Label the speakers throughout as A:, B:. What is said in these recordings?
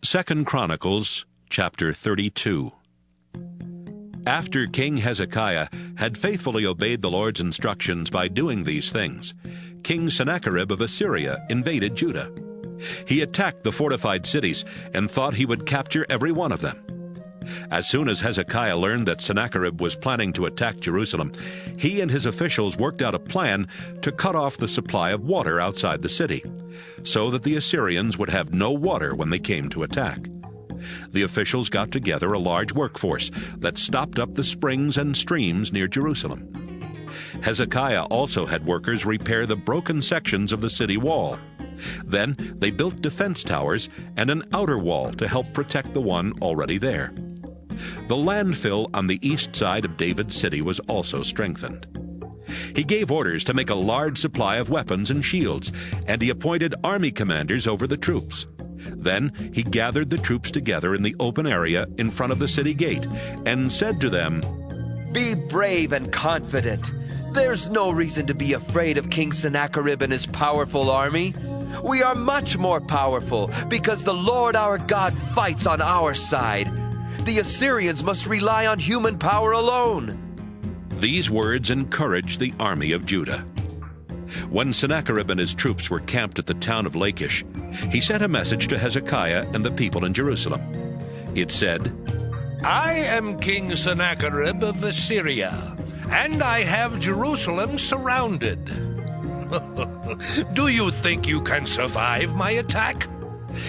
A: 2 Chronicles Chapter 32. After King Hezekiah had faithfully obeyed the Lord's instructions by doing these things, King Sennacherib of Assyria invaded Judah. He attacked the fortified cities and thought he would capture every one of them. As soon as Hezekiah learned that Sennacherib was planning to attack Jerusalem, he and his officials worked out a plan to cut off the supply of water outside the city, so that the Assyrians would have no water when they came to attack. The officials got together a large workforce that stopped up the springs and streams near Jerusalem. Hezekiah also had workers repair the broken sections of the city wall. Then they built defense towers and an outer wall to help protect the one already there. The landfill on the east side of David's city was also strengthened. He gave orders to make a large supply of weapons and shields, and he appointed army commanders over the troops. Then he gathered the troops together in the open area in front of the city gate and said to them,
B: "Be brave and confident. There's no reason to be afraid of King Sennacherib and his powerful army. We are much more powerful because the Lord our God fights on our side. The Assyrians must rely on human power alone."
A: These words encouraged the army of Judah. When Sennacherib and his troops were camped at the town of Lachish, he sent a message to Hezekiah and the people in Jerusalem. It said,
C: "I am King Sennacherib of Assyria, and I have Jerusalem surrounded. Do you think you can survive my attack?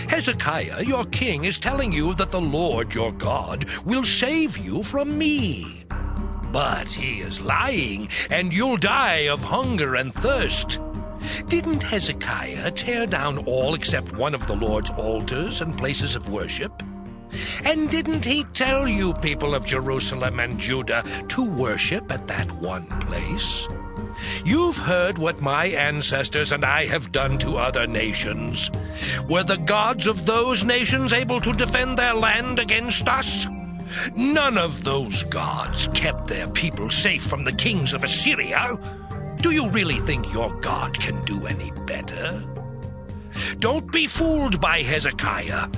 C: Hezekiah, your king, is telling you that the Lord your God will save you from me. But he is lying, and you'll die of hunger and thirst. Didn't Hezekiah tear down all except one of the Lord's altars and places of worship? And didn't he tell you, people of Jerusalem and Judah, to worship at that one place? You've heard what my ancestors and I have done to other nations. Were the gods of those nations able to defend their land against us? None of those gods kept their people safe from the kings of Assyria. Do you really think your God can do any better? Don't be fooled by Hezekiah.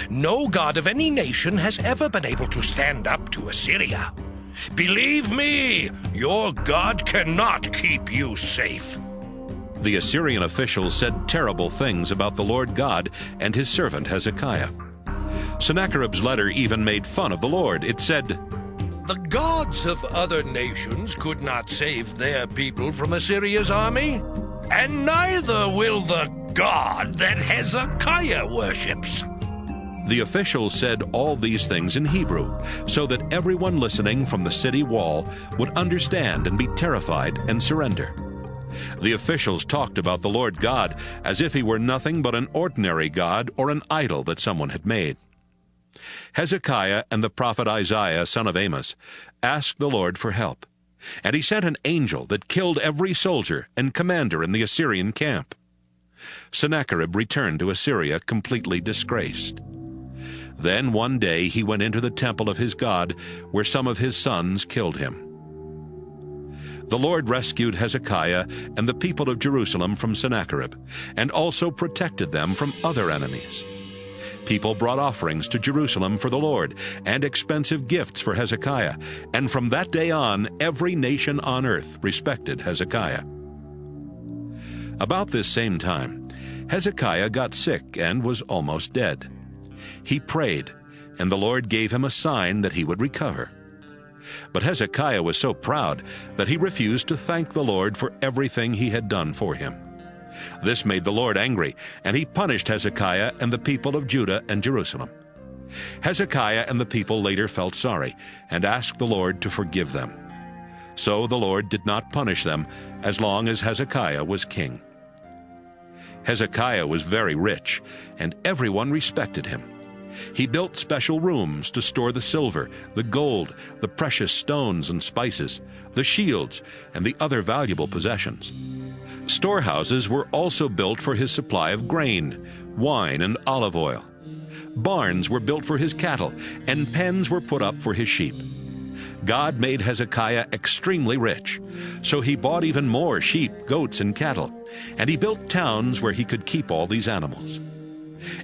C: No god of any nation has ever been able to stand up to Assyria. Believe me, your God cannot keep you safe."
A: The Assyrian officials said terrible things about the Lord God and his servant Hezekiah. Sennacherib's letter even made fun of the Lord. It said,
C: "The gods of other nations could not save their people from Assyria's army, and neither will the God that Hezekiah worships."
A: The officials said all these things in Hebrew, so that everyone listening from the city wall would understand and be terrified and surrender. The officials talked about the Lord God as if he were nothing but an ordinary god or an idol that someone had made. Hezekiah and the prophet Isaiah, son of Amos, asked the Lord for help, and he sent an angel that killed every soldier and commander in the Assyrian camp. Sennacherib returned to Assyria completely disgraced. Then one day he went into the temple of his God, where some of his sons killed him. The Lord rescued Hezekiah and the people of Jerusalem from Sennacherib, and also protected them from other enemies. People brought offerings to Jerusalem for the Lord, and expensive gifts for Hezekiah, and from that day on, every nation on earth respected Hezekiah. About this same time, Hezekiah got sick and was almost dead. He prayed, and the Lord gave him a sign that he would recover. But Hezekiah was so proud that he refused to thank the Lord for everything he had done for him. This made the Lord angry, and he punished Hezekiah and the people of Judah and Jerusalem. Hezekiah and the people later felt sorry and asked the Lord to forgive them. So the Lord did not punish them as long as Hezekiah was king. Hezekiah was very rich, and everyone respected him. He built special rooms to store the silver, the gold, the precious stones and spices, the shields, and the other valuable possessions. Storehouses were also built for his supply of grain, wine, and olive oil. Barns were built for his cattle, and pens were put up for his sheep. God made Hezekiah extremely rich, so he bought even more sheep, goats, and cattle, and he built towns where he could keep all these animals.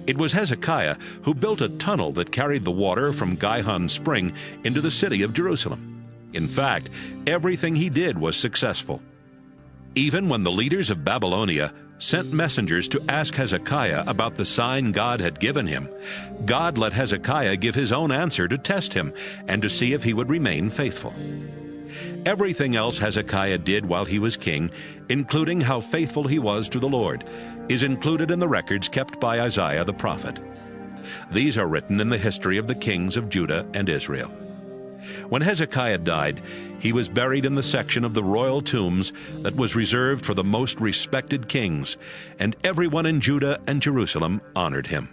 A: It was Hezekiah who built a tunnel that carried the water from Gihon Spring into the city of Jerusalem. In fact, everything he did was successful. Even when the leaders of Babylonia sent messengers to ask Hezekiah about the sign God had given him, God let Hezekiah give his own answer to test him and to see if he would remain faithful. Everything else Hezekiah did while he was king, including how faithful he was to the Lord, is included in the records kept by Isaiah the prophet. These are written in the history of the kings of Judah and Israel. When Hezekiah died, he was buried in the section of the royal tombs that was reserved for the most respected kings, and everyone in Judah and Jerusalem honored him.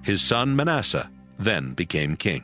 A: His son Manasseh then became king.